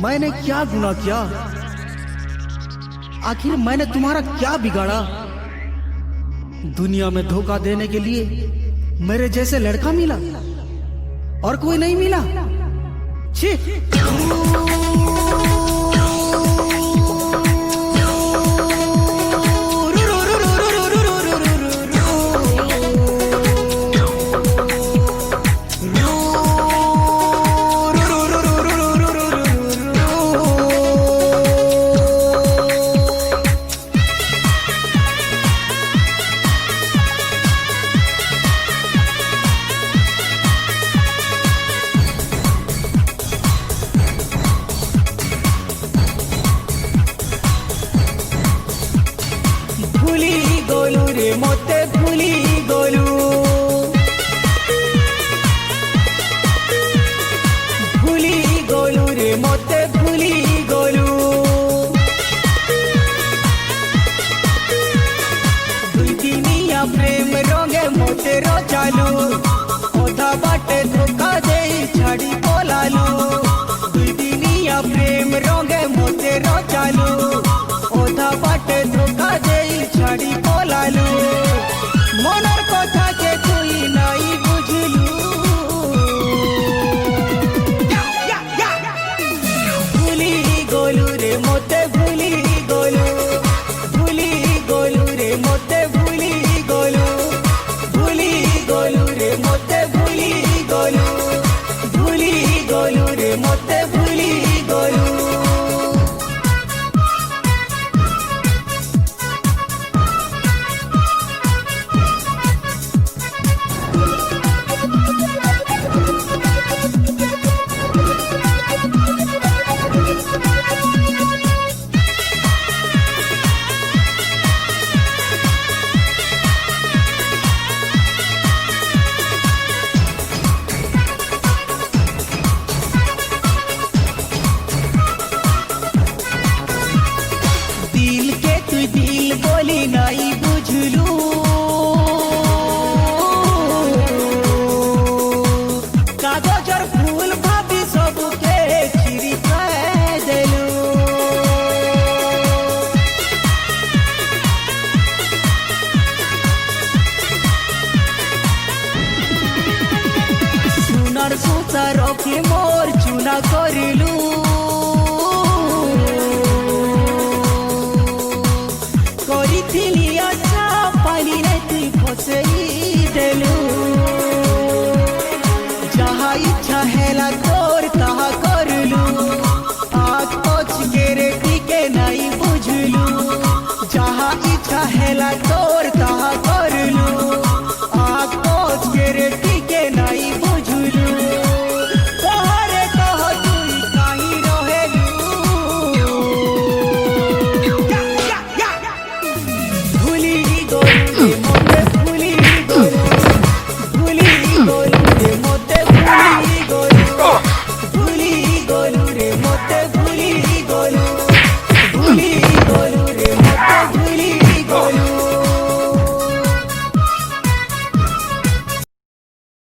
मैंने क्या गुनाह किया? आखिर मैंने तुम्हारा क्या बिगाड़ा? दुनिया में धोखा देने के लिए मेरे जैसे लड़का मिला और कोई नहीं मिला। छी! भूली गोलू रे मोते भूली गोलू, भूली गोलू रे मोते भूली गोलू। दुई दिनिया प्रेम रंगे मोते रो चालू, ओधा बाटे धोखा दे छाड़ी बोलालू। दुई दिनिया प्रेम रंगे मोते रो चालू, ओधा बाटे धोखा दे छाड़ी बोलालू। मनर कथा के कोई नहीं बुझलू। भूली गोलू रे मोते भूली गोलू, भूली गोलू रे मोते भूली गोलू, भूली गोलू रे मोते भूली गोलू, भूली गोलू रे मोते भूली गोलू। दिल के तू दिल बोली नहीं बुझलू। कागजर फूल भाभी सबके चिरी कह देलू। सुनर सुता रखी मोर चूना करी